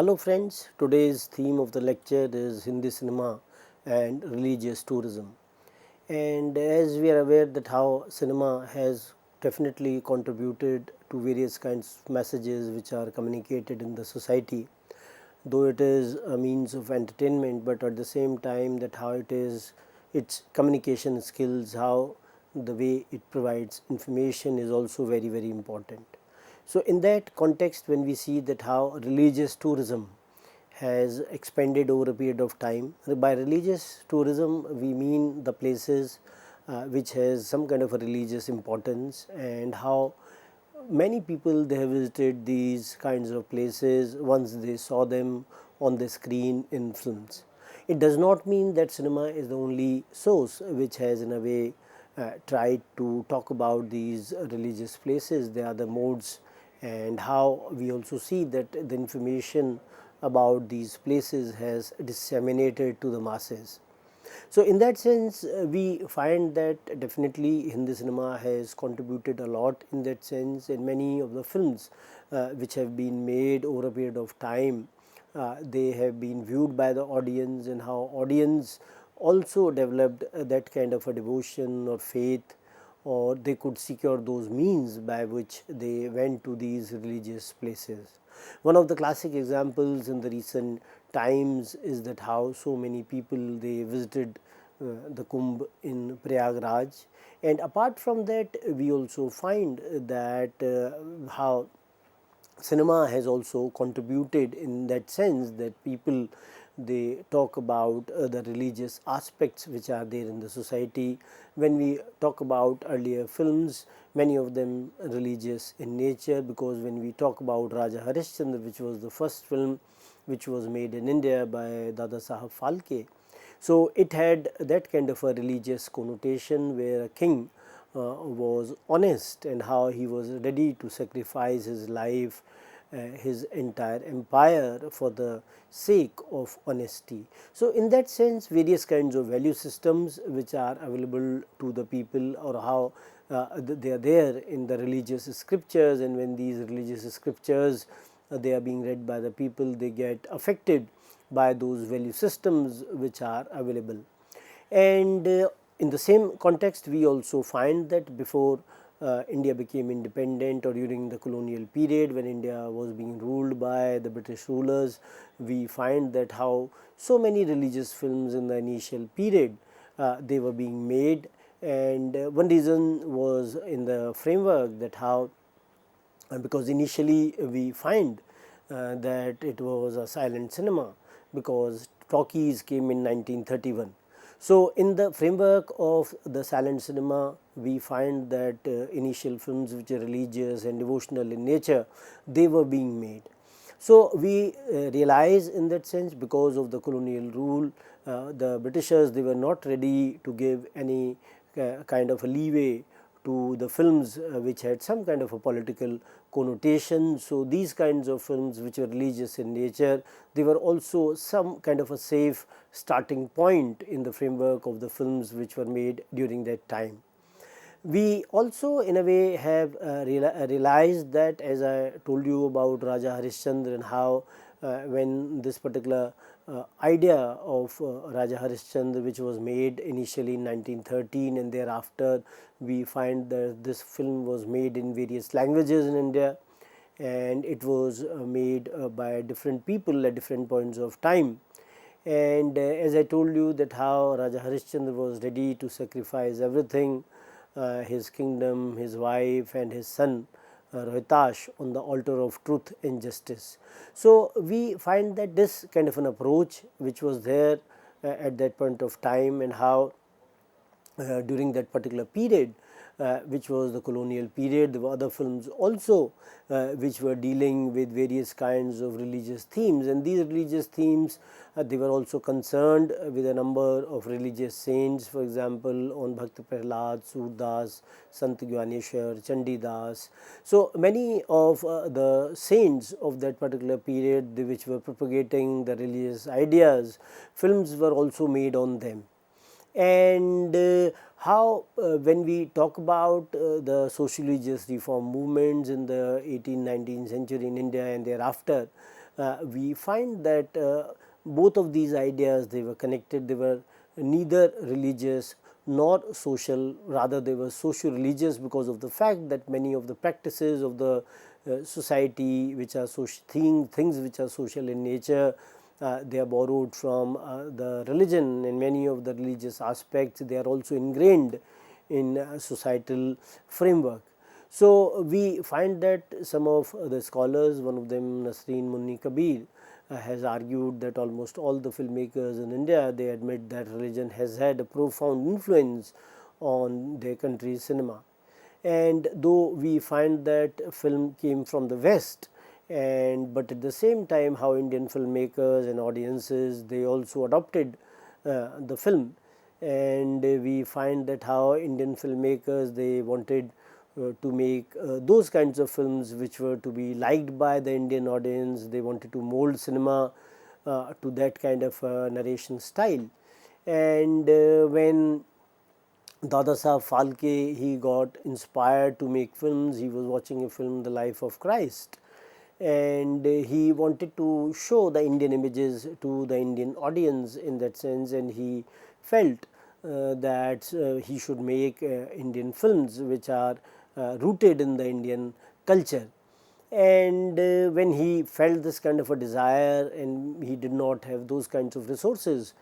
Hello friends, today's theme of the lecture is Hindi cinema and religious tourism. And as we are aware that how cinema has definitely contributed to various kinds of messages which are communicated in the society, though it is a means of entertainment, but at the same time that how it is its communication skills, how the way it provides information is also very important. So in that context, when we see that how religious tourism has expanded over a period of time, by religious tourism we mean the places which has some kind of a religious importance, and how many people they have visited these kinds of places once they saw them on the screen in films. It does not mean that cinema is the only source which has in a way tried to talk about these religious places. They are the modes, and how we also see that the information about these places has disseminated to the masses. So in that sense, we find that definitely Hindi cinema has contributed a lot in that sense, and many of the films which have been made over a period of time, they have been viewed by the audience, and how audience also developed that kind of a devotion or faith, or they could secure those means by which they went to these religious places. One of the classic examples in the recent times is that how so many people they visited the Kumbh in Prayagraj, and apart from that we also find that how cinema has also contributed in that sense that people they talk about the religious aspects which are there in the society. When we talk about earlier films, many of them religious in nature, because when we talk about Raja Harishchandra, which was the first film which was made in India by Dada Sahab Phalke, so it had that kind of a religious connotation where a king was honest, and how he was ready to sacrifice his life, his entire empire for the sake of honesty. So in that sense, various kinds of value systems which are available to the people, or how they are there in the religious scriptures, and when these religious scriptures they are being read by the people, they get affected by those value systems which are available. And in the same context, we also find that before India became independent, or during the colonial period when India was being ruled by the British rulers, we find that how so many religious films in the initial period they were being made. And one reason was in the framework that how because initially we find that it was a silent cinema, because talkies came in 1931. So in the framework of the silent cinema, we find that initial films which are religious and devotional in nature, they were being made. So we realize in that sense, because of the colonial rule, the Britishers they were not ready to give any kind of a leeway to the films which had some kind of a political connotation. So these kinds of films which were religious in nature, they were also some kind of a safe starting point in the framework of the films which were made during that time. We also in a way have realized that, as I told you about Raja Harishchandra, and how when this particular idea of Raja Harishchandra, which was made initially in 1913, and thereafter we find that this film was made in various languages in India, and it was made by different people at different points of time. And as I told you that how Raja Harishchandra was ready to sacrifice everything, his kingdom, his wife and his son Rohitash, on the altar of truth and justice. So we find that this kind of an approach which was there at that point of time, and how during that particular period which was the colonial period, there were other films also which were dealing with various kinds of religious themes, and these religious themes they were also concerned with a number of religious saints. For example, on Bhakt Prahlad, Surdas, Sant Gyaneshwar, Chandidas. So many of the saints of that particular period which were propagating the religious ideas, films were also made on them. And how when we talk about the social religious reform movements in the 18th 19th century in India and thereafter, we find that both of these ideas, they were connected. They were neither religious nor social, rather they were socio-religious, because of the fact that many of the practices of the society which are things which are social in nature, they are borrowed from the religion, and many of the religious aspects, they are also ingrained in societal framework. So, we find that some of the scholars, one of them Nasreen Munni Kabir, has argued that almost all the filmmakers in India, they admit that religion has had a profound influence on their country's cinema. And though we find that film came from the West, but at the same time how Indian filmmakers and audiences, they also adopted the film, and we find that how Indian filmmakers, they wanted to make those kinds of films which were to be liked by the Indian audience. They wanted to mold cinema to that kind of narration style. And when Dada Saheb Phalke, he got inspired to make films, he was watching a film, The Life of Christ, and he wanted to show the Indian images to the Indian audience in that sense, and he felt that he should make Indian films which are rooted in the Indian culture. And when he felt this kind of a desire, and he did not have those kinds of resources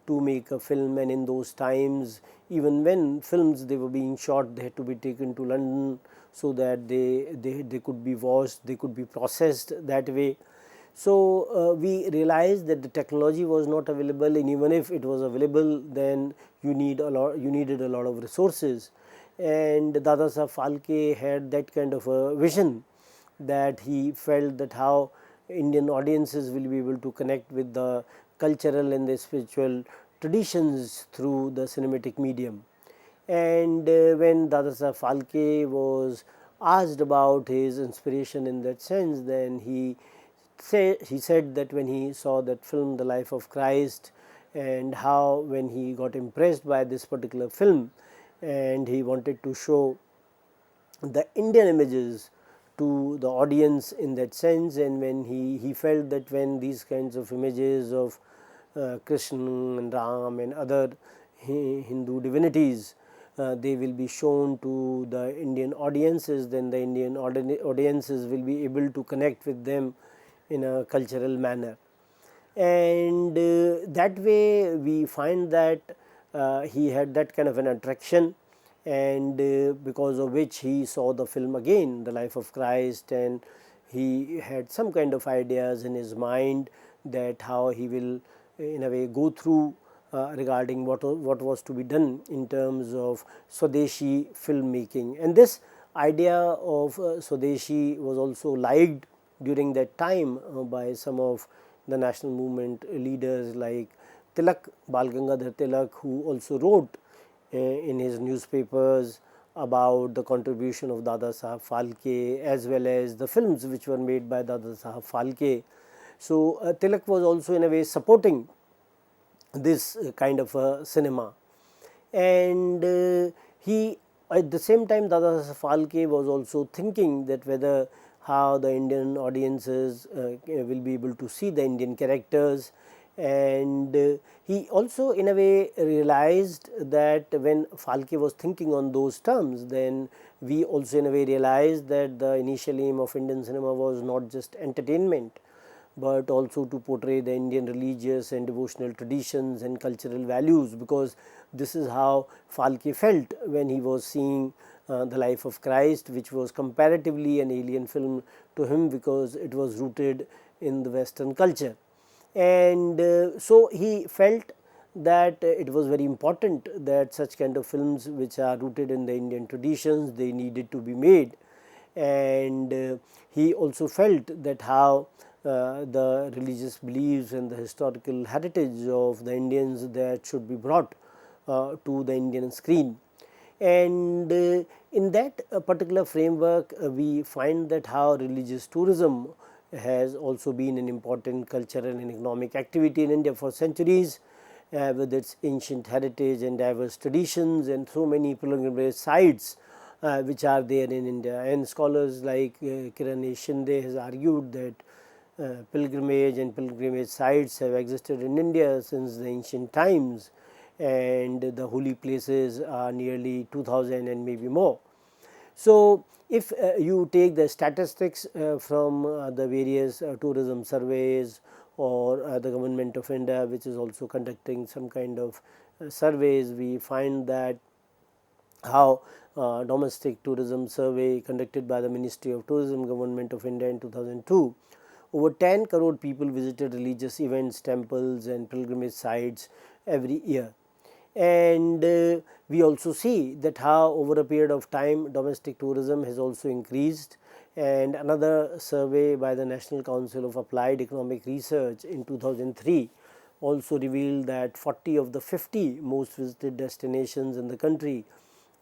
to make a film, and in those times, even when films, they were being shot, they had to be taken to London so that they could be washed, they could be processed that way. So we realized that the technology was not available, and even if it was available, then you needed a lot of resources. And Dada Saheb Phalke had that kind of a vision, that he felt that how Indian audiences will be able to connect with the cultural and the spiritual traditions through the cinematic medium. And when Dada Saheb Phalke was asked about his inspiration in that sense, then he said that when he saw that film, The Life of Christ, and how when he got impressed by this particular film, and he wanted to show the Indian images to the audience in that sense, and when he felt that when these kinds of images of Krishna and Ram and other Hindu divinities, they will be shown to the Indian audiences, then the Indian audiences will be able to connect with them in a cultural manner. And that way we find that he had that kind of an attraction, and because of which he saw the film again, The Life of Christ, and he had some kind of ideas in his mind that how he will in a way go through regarding what was to be done in terms of Swadeshi filmmaking. And this idea of Swadeshi was also liked during that time by some of the national movement leaders like Tilak, Bal Gangadhar Tilak, who also wrote in his newspapers about the contribution of Dada Saheb Phalke, as well as the films which were made by Dada Saheb Phalke. So Tilak was also in a way supporting this kind of a cinema, and he at the same time, Dada Saheb Phalke was also thinking that whether how the Indian audiences will be able to see the Indian characters. And he also in a way realized that when Phalke was thinking on those terms, then we also in a way realized that the initial aim of Indian cinema was not just entertainment, but also to portray the Indian religious and devotional traditions and cultural values, because this is how Phalke felt when he was seeing The Life of Christ, which was comparatively an alien film to him because it was rooted in the Western culture. And so he felt that it was very important that such kind of films which are rooted in the Indian traditions, they needed to be made. And he also felt that how the religious beliefs and the historical heritage of the Indians, that should be brought to the Indian screen. And in that particular framework, we find that how religious tourism has also been an important cultural and economic activity in India for centuries, with its ancient heritage and diverse traditions and so many pilgrimage sites which are there in India. And scholars like Kiran Shinde has argued that pilgrimage and pilgrimage sites have existed in India since the ancient times, and the holy places are nearly 2000 and maybe more. So, if you take the statistics from the various tourism surveys, or the government of India, which is also conducting some kind of surveys, we find that how domestic tourism survey conducted by the Ministry of Tourism, Government of India in 2002, over 10 crore people visited religious events, temples and pilgrimage sites every year. And we also see that how over a period of time domestic tourism has also increased. And another survey by the National Council of Applied Economic Research in 2003 also revealed that 40 of the 50 most visited destinations in the country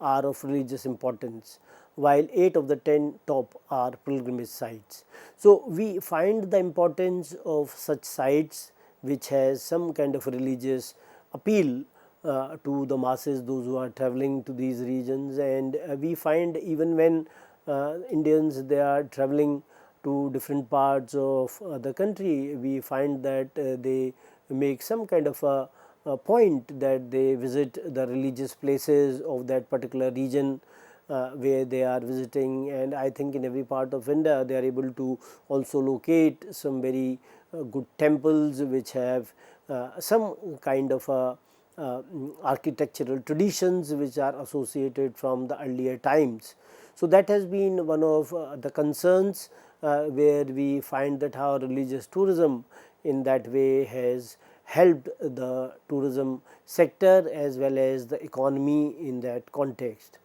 are of religious importance, while 8 of the 10 top are pilgrimage sites. So, we find the importance of such sites which has some kind of religious appeal to the masses, those who are traveling to these regions. And we find even when Indians, they are traveling to different parts of the country, we find that they make some kind of a point that they visit the religious places of that particular region where they are visiting. And I think in every part of India they are able to also locate some very good temples which have some kind of architectural traditions which are associated from the earlier times. So, that has been one of the concerns where we find that how religious tourism in that way has helped the tourism sector as well as the economy in that context.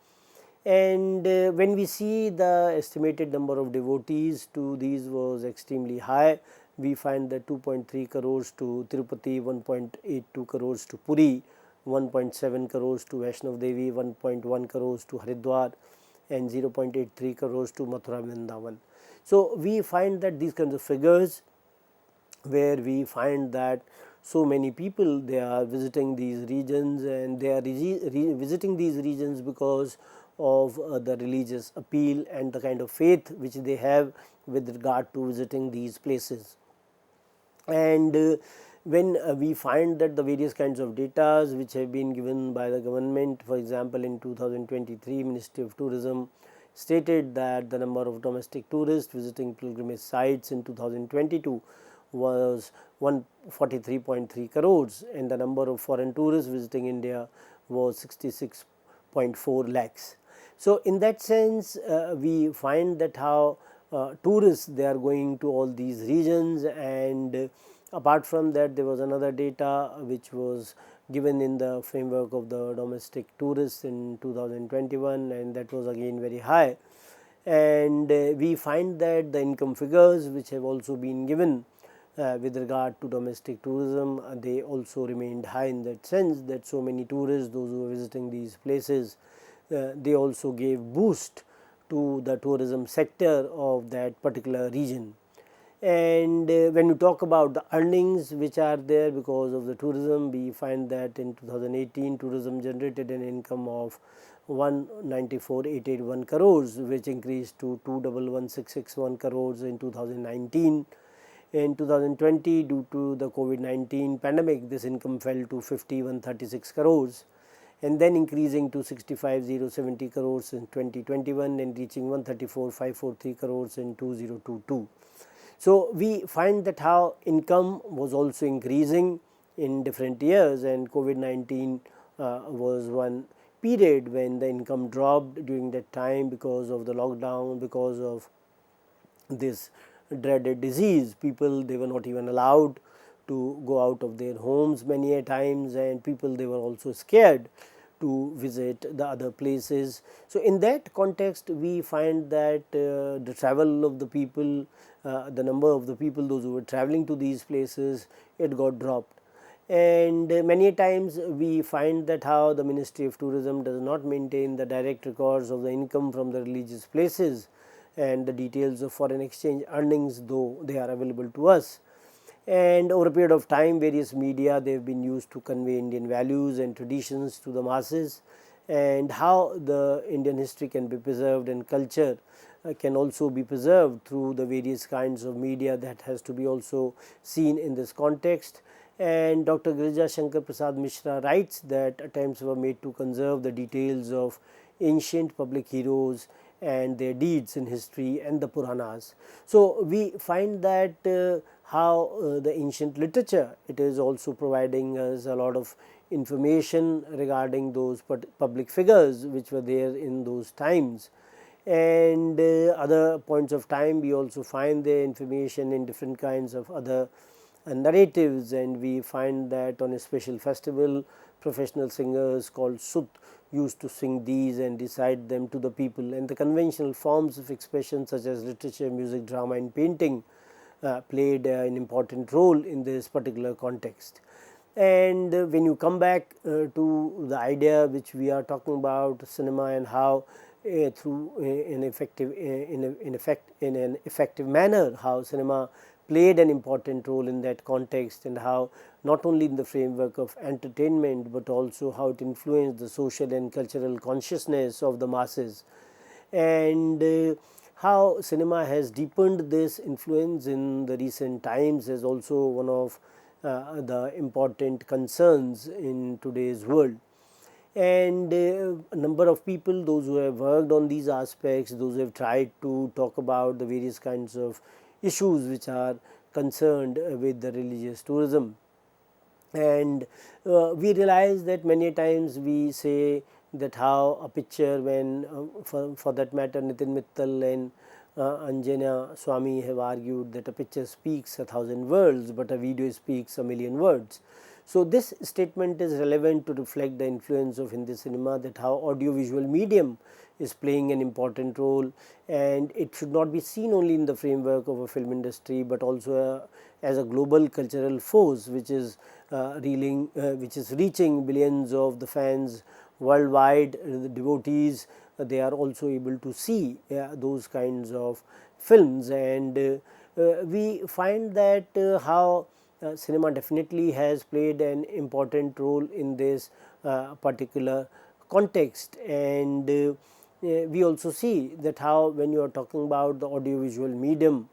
And when we see the estimated number of devotees to these was extremely high, we find that 2.3 crores to Tirupati, 1.82 crores to Puri, 1.7 crores to Vaishnav Devi, 1.1 crores to Haridwar and 0.83 crores to Mathura Vrindavan. So, we find that these kinds of figures where we find that so many people, they are visiting these regions, and they are visiting these regions because of the religious appeal and the kind of faith which they have with regard to visiting these places. And when we find that the various kinds of data which have been given by the government, for example, in 2023 Ministry of Tourism stated that the number of domestic tourists visiting pilgrimage sites in 2022 was 143.3 crores, and the number of foreign tourists visiting India was 66.4 lakhs. So, in that sense we find that how tourists, they are going to all these regions. And apart from that, there was another data which was given in the framework of the domestic tourists in 2021, and that was again very high. And we find that the income figures which have also been given with regard to domestic tourism, they also remained high in that sense that so many tourists, those who are visiting these places, they also gave boost to the tourism sector of that particular region. And when you talk about the earnings which are there because of the tourism, we find that in 2018 tourism generated an income of 194,881 crores, which increased to 211,661 crores in 2019. In 2020, due to the COVID-19 pandemic, this income fell to 5136 crores, and then increasing to 65,070 crores in 2021 and reaching 134,543 crores in 2022. So, we find that how income was also increasing in different years, and COVID-19 was one period when the income dropped during that time because of the lockdown, because of this dreaded disease. People, they were not even allowed to go out of their homes many a times, and people, they were also scared to visit the other places. So, in that context we find that the travel of the people, the number of the people, those who were traveling to these places, it got dropped. And many times we find that how the Ministry of Tourism does not maintain the direct records of the income from the religious places and the details of foreign exchange earnings, though they are available to us. And over a period of time, various media, they have been used to convey Indian values and traditions to the masses, and how the Indian history can be preserved and culture can also be preserved through the various kinds of media that has to be also seen in this context. And Dr. Girija Shankar Prasad Mishra writes that attempts were made to conserve the details of ancient public heroes and their deeds in history and the Puranas. So, we find that how the ancient literature, it is also providing us a lot of information regarding those public figures which were there in those times. And other points of time, we also find the information in different kinds of other narratives, and we find that on a special festival, professional singers called Sut used to sing these and recite them to the people, and the conventional forms of expression such as literature, music, drama and painting played an important role in this particular context. And when you come back to the idea which we are talking about, cinema, and how through an effective manner how cinema played an important role in that context, and how not only in the framework of entertainment but also how it influenced the social and cultural consciousness of the masses, and how cinema has deepened this influence in the recent times is also one of the important concerns in today's world. And a number of people, those who have worked on these aspects, those who have tried to talk about the various kinds of issues which are concerned with the religious tourism. And we realize that many times we say that how a picture, when for that matter Nitin Mittal and Anjana Swami have argued that a picture speaks 1,000 words but a video speaks 1,000,000 words. So, this statement is relevant to reflect the influence of Hindi cinema, that how audiovisual medium is playing an important role, and it should not be seen only in the framework of a film industry but also as a global cultural force which is reaching billions of the fans worldwide. The devotees, they are also able to see those kinds of films, and we find that how cinema definitely has played an important role in this particular context. And we also see that how when you are talking about the audiovisual medium,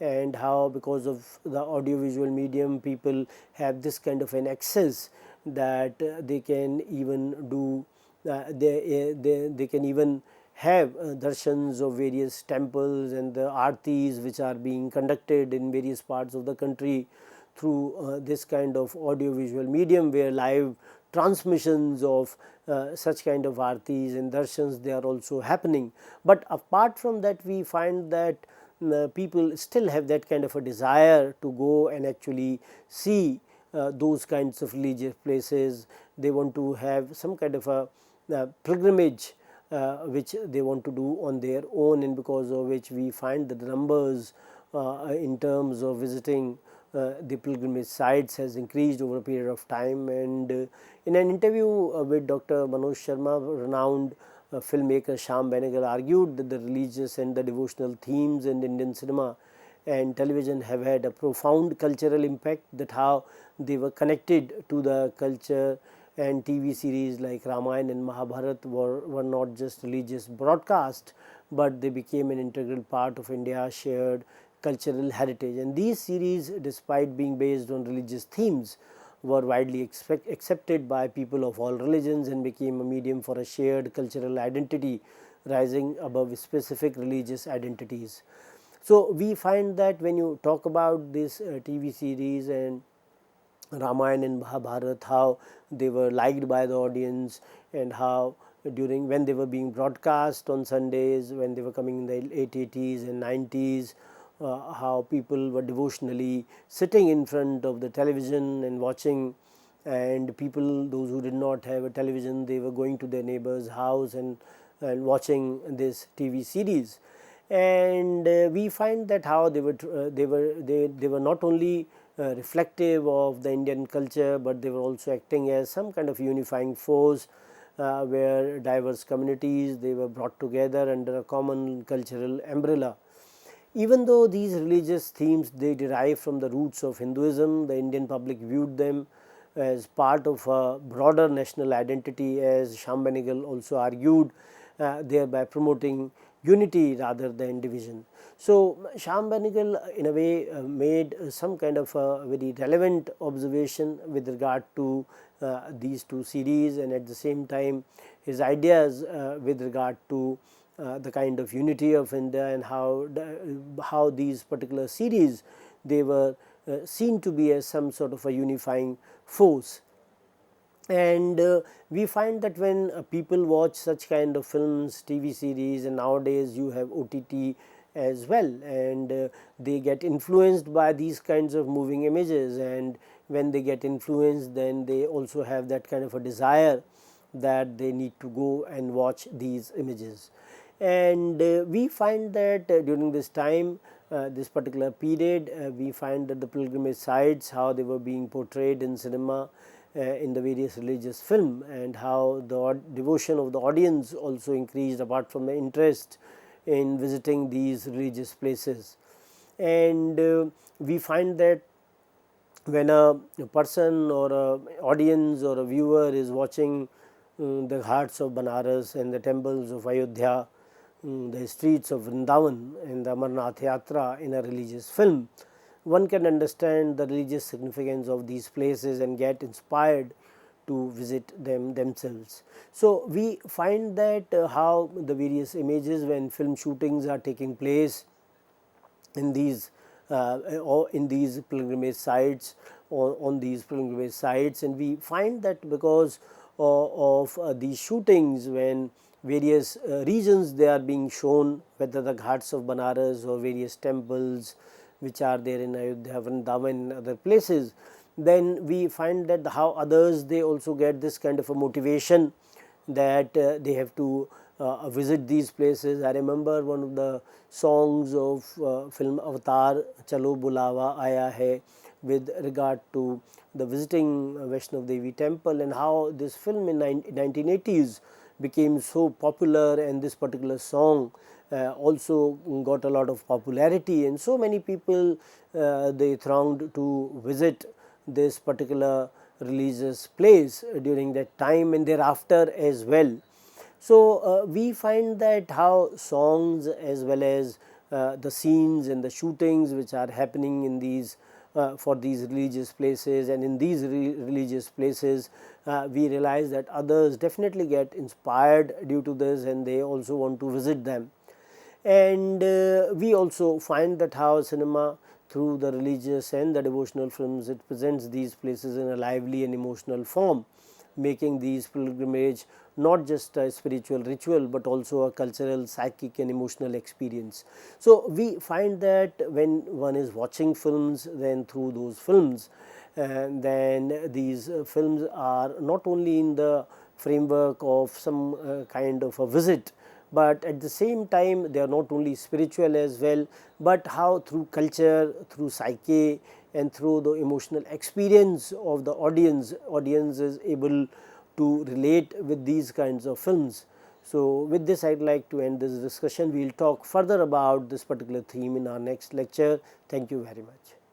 and how because of the audiovisual medium people have this kind of an access that they can even do they can even have darshans of various temples and the aartis which are being conducted in various parts of the country through this kind of audiovisual medium, where live transmissions of such kind of aartis and darshans, they are also happening. But apart from that, we find that people still have that kind of a desire to go and actually see those kinds of religious places. They want to have some kind of a pilgrimage which they want to do on their own, and because of which we find that the numbers in terms of visiting the pilgrimage sites has increased over a period of time. And in an interview with Dr. Manoj Sharma, renowned filmmaker Shyam Benegal argued that the religious and the devotional themes in Indian cinema and television have had a profound cultural impact, that how they were connected to the culture, and TV series like Ramayana and Mahabharata were not just religious broadcast, but they became an integral part of India's shared cultural heritage. And these series, despite being based on religious themes, were widely accepted by people of all religions and became a medium for a shared cultural identity rising above specific religious identities. So, we find that when you talk about this TV series and Ramayana and Mahabharata, how they were liked by the audience, and how during when they were being broadcast on Sundays, when they were coming in the late 80s and 90s, how people were devotionally sitting in front of the television and watching, and people, those who did not have a television, they were going to their neighbor's house and watching this TV series. And we find that how they were not only reflective of the Indian culture, but they were also acting as some kind of unifying force where diverse communities, they were brought together under a common cultural umbrella. Even though these religious themes, they derive from the roots of Hinduism, the Indian public viewed them as part of a broader national identity, as Shyam Benegal also argued, thereby promoting unity rather than division. So, Shyam Benegal in a way made some kind of a very relevant observation with regard to these two series, and at the same time his ideas with regard to the kind of unity of India, and how these particular series, they were seen to be as some sort of a unifying force. And we find that when people watch such kind of films, TV series, and nowadays you have OTT as well, and they get influenced by these kinds of moving images, and when they get influenced, then they also have that kind of a desire that they need to go and watch these images. And we find that during this time, this particular period, we find that the pilgrimage sites, how they were being portrayed in cinema, in the various religious film, and how the devotion of the audience also increased apart from the interest in visiting these religious places. And we find that when a person or a audience or a viewer is watching the ghats of Banaras and the temples of Ayodhya, the streets of Vrindavan and the Amarnath Yatra in a religious film, one can understand the religious significance of these places and get inspired to visit them themselves. So, we find that how the various images when film shootings are taking place in these pilgrimage sites, or on these pilgrimage sites, and we find that because of these shootings, when various regions they are being shown, whether the ghats of Banaras or various temples which are there in Ayodhya, Vrindavan and other places, then we find that how others they also get this kind of a motivation that they have to visit these places. I remember one of the songs of film Avatar, Chalo Bulawa Aaya Hai, with regard to the visiting Vaishnav Devi temple, and how this film in 1980s became so popular, and this particular song also got a lot of popularity, and so many people they thronged to visit this particular religious place during that time and thereafter as well. So, we find that how songs as well as the scenes and the shootings which are happening in these for these religious places, and in these religious places we realize that others definitely get inspired due to this, and they also want to visit them. And we also find that how cinema, through the religious and the devotional films, it presents these places in a lively and emotional form, making these pilgrimage not just a spiritual ritual but also a cultural, psychic and emotional experience. So, we find that when one is watching films, then through those films, then these films are not only in the framework of some kind of a visit, but at the same time they are not only spiritual as well, but how through culture, through psyche and through the emotional experience of the audience is able to relate with these kinds of films. So, with this I would like to end this discussion. We will talk further about this particular theme in our next lecture. Thank you very much.